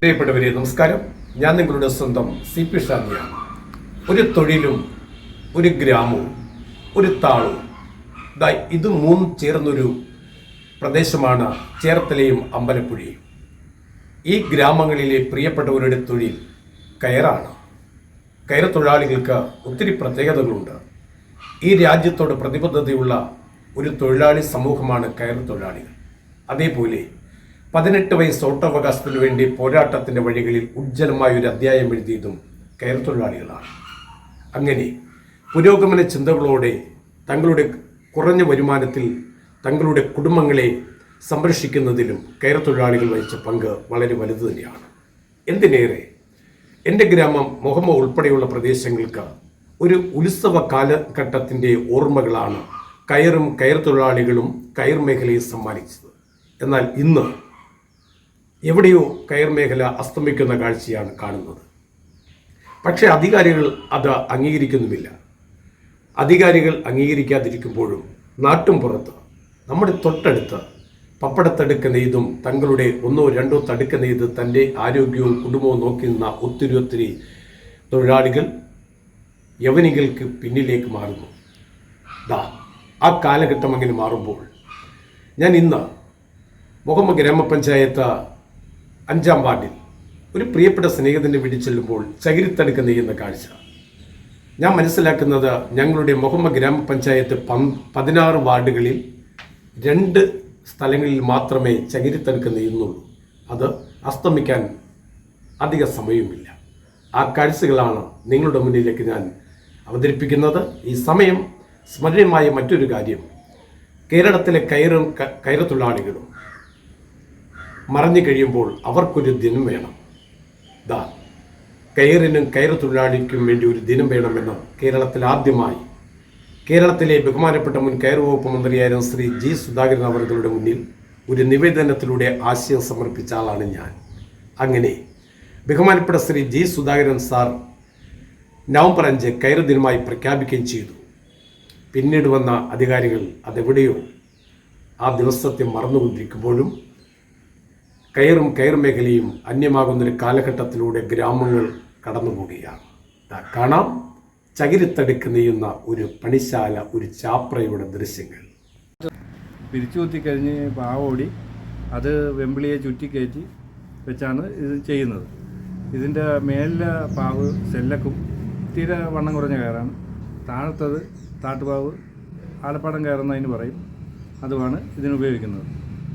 പ്രിയപ്പെട്ടവരെ നമസ്കാരം. ഞാൻ നിങ്ങളുടെ സ്വന്തം CP ഷാദിയാണ്. ഒരു തൊഴിലും ഒരു ഗ്രാമവും ഒരു താളും ഇത് മൂന്നും ചേർന്നൊരു പ്രദേശമാണ് ചേർത്തലയും അമ്പലപ്പുഴയും. ഈ ഗ്രാമങ്ങളിലെ പ്രിയപ്പെട്ടവരുടെ തൊഴിൽ കയറാണ്. കയർ തൊഴിലാളികൾക്ക് ഒത്തിരി പ്രത്യേകതകളുണ്ട്. ഈ രാജ്യത്തോട് പ്രതിബദ്ധതയുള്ള ഒരു തൊഴിലാളി സമൂഹമാണ് കയർ തൊഴിലാളികൾ. അതേപോലെ 18 വയസ്സ് വോട്ടവകാശത്തിനു വേണ്ടി പോരാട്ടത്തിൻ്റെ വഴികളിൽ ഉജ്ജ്വലമായൊരു അധ്യായം എഴുതിയതും കയർ തൊഴിലാളികളാണ്. അങ്ങനെ പുരോഗമന ചിന്തകളോടെ തങ്ങളുടെ കുറഞ്ഞ വരുമാനത്തിൽ തങ്ങളുടെ കുടുംബങ്ങളെ സംരക്ഷിക്കുന്നതിലും കയർ തൊഴിലാളികൾ വഹിച്ച പങ്ക് വളരെ വലുത് തന്നെയാണ്. എന്തിനേറെ എൻ്റെ ഗ്രാമം മൊഹമ്മ ഉൾപ്പെടെയുള്ള പ്രദേശങ്ങൾക്ക് ഒരു ഉത്സവ കാലഘട്ടത്തിൻ്റെ ഓർമ്മകളാണ് കയറും കയർ തൊഴിലാളികളും കയർ മേഖലയെ സമ്മാനിച്ചത്. എന്നാൽ ഇന്ന് എവിടെയോ കയർ മേഖല അസ്തമിക്കുന്ന കാഴ്ചയാണ് കാണുന്നത്. പക്ഷേ അധികാരികൾ അത് അംഗീകരിക്കുന്നുമില്ല. അധികാരികൾ അംഗീകരിക്കാതിരിക്കുമ്പോഴും നാട്ടും പുറത്ത് നമ്മുടെ തൊട്ടടുത്ത് പപ്പടത്തടുക്ക നെയ്തും തങ്ങളുടെ 1-2 തടുക്ക നെയ്ത് തൻ്റെ ആരോഗ്യവും കുടുംബവും നോക്കി നിന്ന ഒത്തിരി തൊഴിലാളികൾ യവനികൾക്ക് പിന്നിലേക്ക് മാറുന്നു. ആ കാലഘട്ടം അങ്ങനെ മാറുമ്പോൾ ഞാൻ ഇന്ന് മൊഹമ്മ ഗ്രാമപഞ്ചായത്ത് 5-ാം വാർഡിൽ ഒരു പ്രിയപ്പെട്ട സ്നേഹിതൻ്റെ വീട്ടിൽ ചെല്ലുമ്പോൾ ചകിരിത്തടുക്ക നെയ്യുന്ന കാഴ്ച ഞാൻ മനസ്സിലാക്കുന്നത്, ഞങ്ങളുടെ മൊഹമ്മ ഗ്രാമപഞ്ചായത്ത് 16 വാർഡുകളിൽ 2 സ്ഥലങ്ങളിൽ മാത്രമേ ചകിരിത്തടുക്ക നെയ്യുന്നുള്ളൂ. അത് അസ്തമിക്കാൻ അധിക സമയവുമില്ല. ആ കാഴ്ചകളാണ് നിങ്ങളുടെ മുന്നിലേക്ക് ഞാൻ അവതരിപ്പിക്കുന്നത്. ഈ സമയം സ്മരണീയമായ മറ്റൊരു കാര്യം, കേരളത്തിലെ കയർ തൊഴിലാളികളും മറഞ്ഞു കഴിയുമ്പോൾ അവർക്കൊരു ദിനം വേണം. കയറിനും കയർ തൊഴിലാളിക്കും വേണ്ടി ഒരു ദിനം വേണമെന്ന് കേരളത്തിലെ ബഹുമാനപ്പെട്ട മുൻ കയർ വകുപ്പ് മന്ത്രിയായിരുന്ന ശ്രീ G. സുധാകരൻ അവരുടെ മുന്നിൽ ഒരു നിവേദനത്തിലൂടെ ആശയം സമർപ്പിച്ച ആളാണ് ഞാൻ. അങ്ങനെ ബഹുമാനപ്പെട്ട Shri G. Sudhakaran sir November 5 കയർ ദിനമായി പ്രഖ്യാപിക്കുകയും ചെയ്തു. പിന്നീട് വന്ന അധികാരികൾ അതെവിടെയോ ആ ദിവസത്തെ മറന്നുകൊണ്ടിരിക്കുമ്പോഴും കയറും കയർ മേഖലയും അന്യമാകുന്നൊരു കാലഘട്ടത്തിലൂടെ ഗ്രാമങ്ങൾ കടന്നുപോവുകയാണ്. കാണാം ചകിരിത്തടുക്ക് നെയ്യുന്ന ഒരു പണിശാല, ഒരു ചാപ്രയുടെ ദൃശ്യങ്ങൾ. പിരിച്ചു കുത്തിക്കഴിഞ്ഞ് പാവോടി അത് വെമ്പിളിയെ ചുറ്റിക്കയറ്റി വെച്ചാണ് ഇത് ചെയ്യുന്നത്. ഇതിൻ്റെ മേലിലെ പാവ് സെല്ലക്കും തീരെ വണ്ണം കുറഞ്ഞ കയറാണ്. താഴത്തത് താട്ടുപാവ് ആലപ്പാടം കയറുന്നതിന് പറയും. അതുമാണ് ഇതിനുപയോഗിക്കുന്നത്.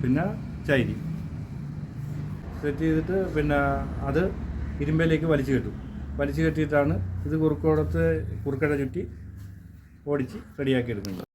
പിന്നെ ചൈരി സെറ്റ് ചെയ്തിട്ട് പിന്നെ അത് ഇരുമ്പയിലേക്ക് വലിച്ചു കെട്ടിയിട്ടാണ് ഇത് കുറുക്കട ചുറ്റി ഓടിച്ച് റെഡിയാക്കി എടുക്കുന്നത്.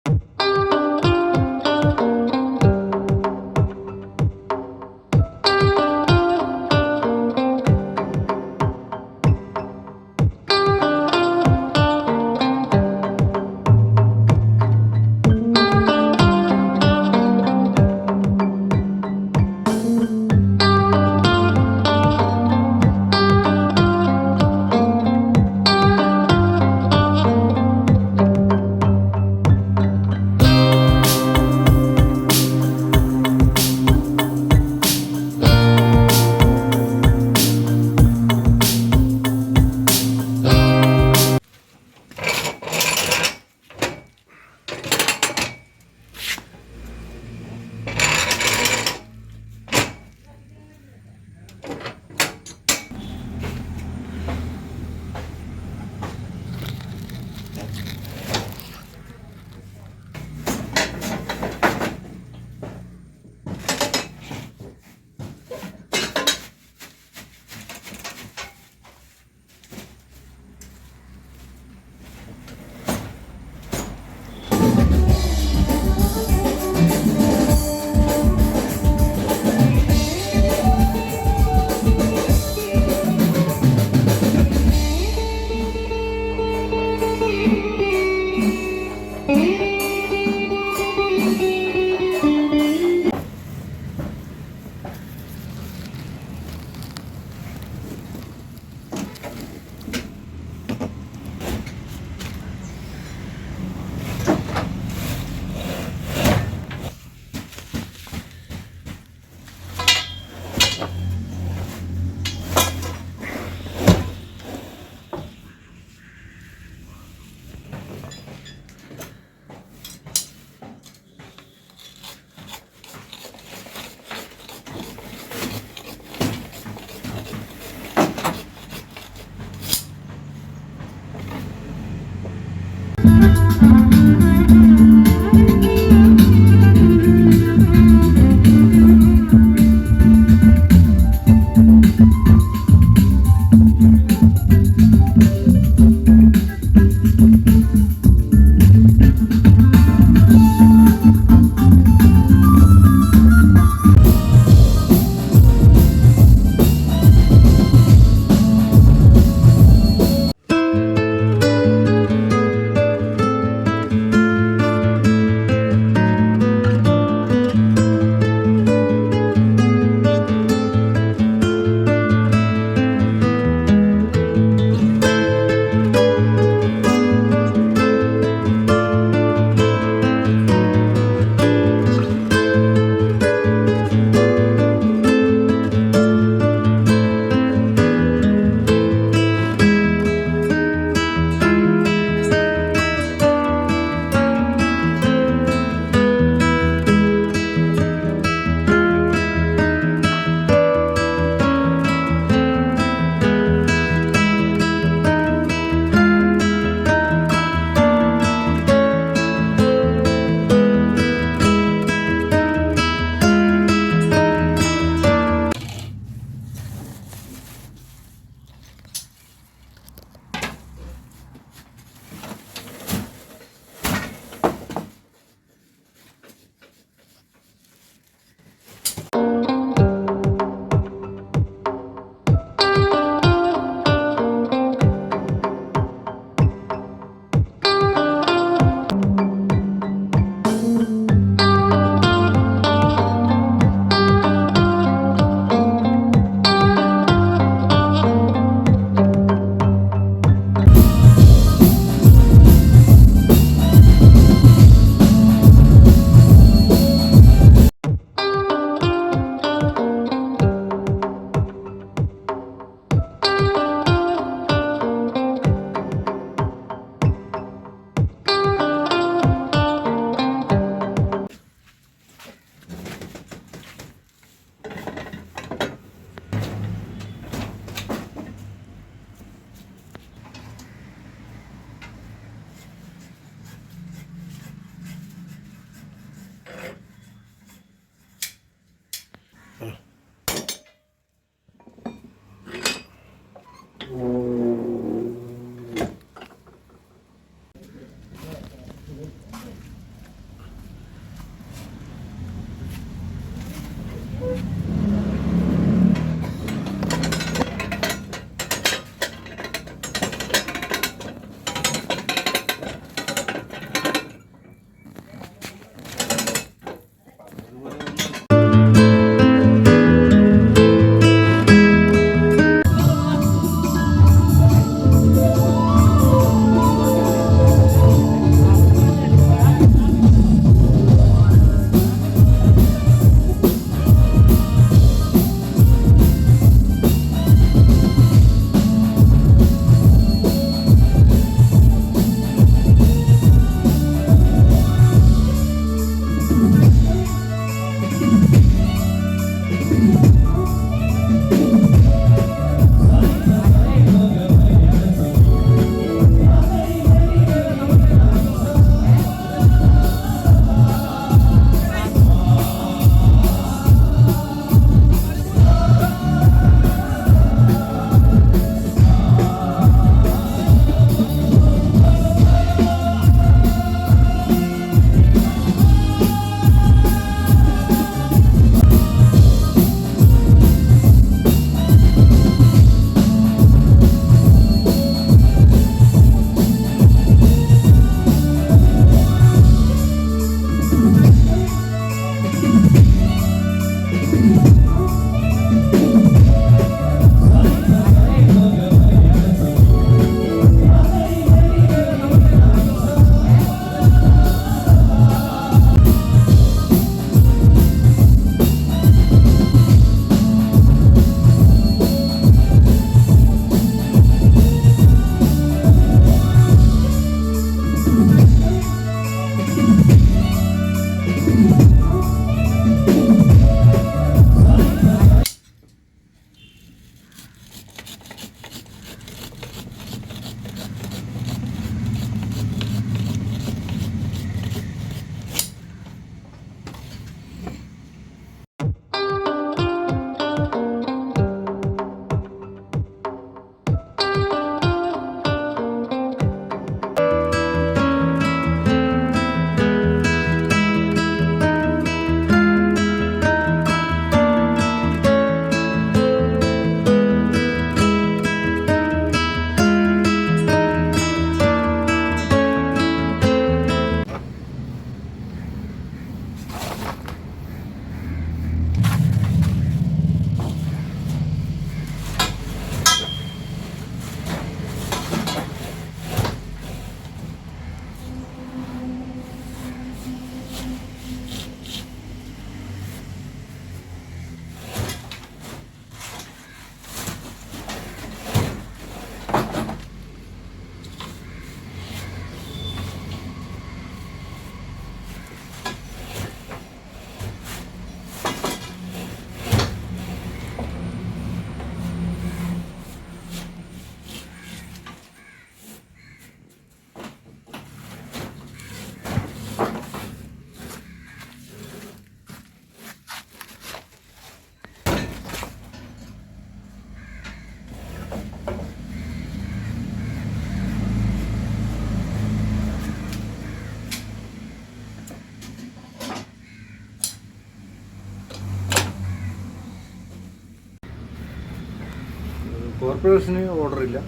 കോർപ്പറേഷന് ഓർഡറില്ല,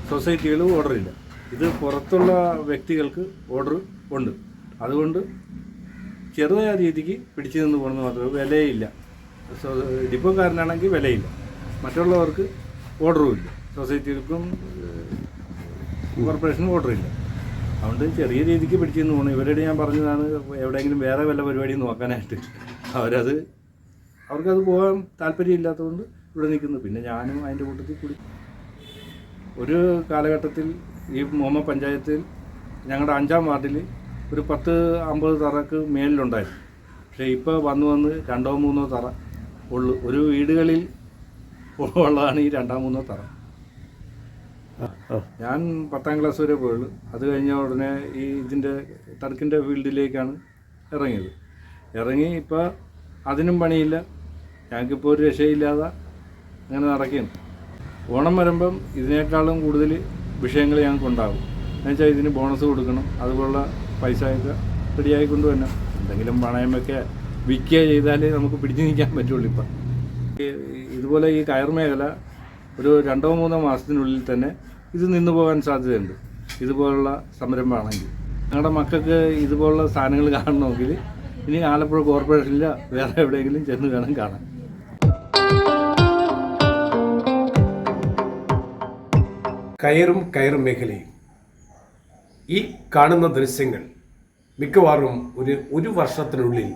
സൊസൈറ്റികളും ഓർഡറില്ല. ഇത് പുറത്തുള്ള വ്യക്തികൾക്ക് ഓർഡർ ഉണ്ട്. അതുകൊണ്ട് ചെറുതായ രീതിക്ക് പിടിച്ചു നിന്ന് പോകുന്നത് മാത്രമേ, വിലയില്ല. ഡിപ്പോക്കാരനാണെങ്കിൽ വിലയില്ല, മറ്റുള്ളവർക്ക് ഓർഡറും ഇല്ല. സൊസൈറ്റികൾക്കും കോർപ്പറേഷനും ഓർഡറില്ല. അതുകൊണ്ട് ചെറിയ രീതിക്ക് പിടിച്ചു നിന്ന് പോകണം. ഇവരോട് ഞാൻ പറഞ്ഞതാണ് എവിടെയെങ്കിലും വേറെ വല്ല പരിപാടി നോക്കാനായിട്ട്. അവർക്കത് പോകാൻ താല്പര്യമില്ലാത്തതുകൊണ്ട് ഇവിടെ നിൽക്കുന്നു. പിന്നെ ഞാനും അതിൻ്റെ കൂട്ടത്തിൽ കൂടി. ഒരു കാലഘട്ടത്തിൽ ഈ മോമ പഞ്ചായത്തിൽ ഞങ്ങളുടെ 5-ാം വാർഡിൽ ഒരു 10-50 തറക്ക് മേലിലുണ്ടായിരുന്നു. പക്ഷേ ഇപ്പോൾ വന്ന് 2-3 തറ ഉള്ളു. ഒരു വീടുകളിൽ ഉള്ളതാണ് ഈ 2-3 തറ. ഞാൻ 10ാം ക്ലാസ് വരെ പോയുള്ളൂ. അത് കഴിഞ്ഞ ഉടനെ ഈ ഇതിൻ്റെ ടർക്കിൻ്റെ ഫീൽഡിലേക്കാണ് ഇറങ്ങിയത്. ഇറങ്ങി ഇപ്പോൾ അതിനും പണിയില്ല. ഞങ്ങൾക്കിപ്പോൾ ഒരു രക്ഷയില്ലാതെ അങ്ങനെ നടക്കുകയാണ്. ഓണം വരുമ്പം ഇതിനേക്കാളും കൂടുതൽ വിഷയങ്ങൾ ഞങ്ങൾക്കുണ്ടാകും. എന്നുവെച്ചാൽ ഇതിന് ബോണസ് കൊടുക്കണം, അതുപോലുള്ള പൈസയൊക്കെ റെഡിയായി കൊണ്ടുവരണം. എന്തെങ്കിലും പണയമൊക്കെ വിൽക്കുക ചെയ്താലേ നമുക്ക് പിടിച്ചു നിൽക്കാൻ പറ്റുള്ളൂ. ഇപ്പം ഇതുപോലെ ഈ കയർ മേഖല ഒരു 2-3 മാസത്തിനുള്ളിൽ തന്നെ ഇത് നിന്നു പോകാൻ സാധ്യതയുണ്ട്. ഇതുപോലുള്ള സംരംഭമാണെങ്കിൽ ഞങ്ങളുടെ മക്കൾക്ക് ഇതുപോലുള്ള സാധനങ്ങൾ കാണണമെങ്കിൽ ഇനി ആലപ്പുഴ കോർപ്പറേഷനില്ല വേറെ എവിടെയെങ്കിലും ചെന്ന് വേണം കാണാൻ. കയറും മേഖലയും ഈ കാണുന്ന ദൃശ്യങ്ങൾ മിക്കവാറും ഒരു വർഷത്തിനുള്ളിൽ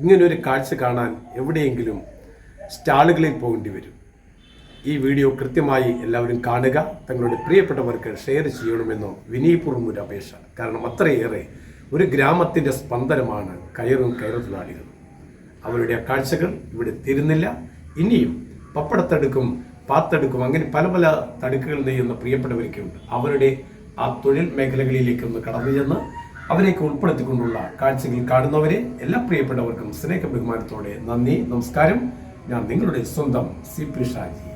ഇങ്ങനൊരു കാഴ്ച കാണാൻ എവിടെയെങ്കിലും സ്റ്റാളുകളിൽ പോകേണ്ടി വരും. ഈ വീഡിയോ കൃത്യമായി എല്ലാവരും കാണുക, തങ്ങളുടെ പ്രിയപ്പെട്ടവർക്ക് ഷെയർ ചെയ്യണമെന്നോ വിനയപൂർവ്വം ഒരു അപേക്ഷ. കാരണം അത്രയേറെ ഒരു ഗ്രാമത്തിൻ്റെ സ്പന്ദനമാണ് കയർ തൊഴിലാളികൾ. അവരുടെ ആ കാഴ്ചകൾ ഇവിടെ തീരുന്നില്ല. ഇനിയും പപ്പടത്തടുക്കും, പാത്തടുക്കും, അങ്ങനെ പല പല തടുക്കുകൾ നെയ്യുന്ന പ്രിയപ്പെട്ടവരൊക്കെയുണ്ട്. അവരുടെ ആ തൊഴിൽ മേഖലകളിലേക്കൊന്ന് കടന്നു ചെന്ന് അവരെയൊക്കെ ഉൾപ്പെടുത്തിക്കൊണ്ടുള്ള കാഴ്ചകൾ കാണുന്നവരെ എല്ലാ പ്രിയപ്പെട്ടവർക്കും സ്നേഹ ബഹുമാനത്തോടെ നന്ദി, നമസ്കാരം. ഞാൻ നിങ്ങളുടെ സ്വന്തം CP ഷാജി.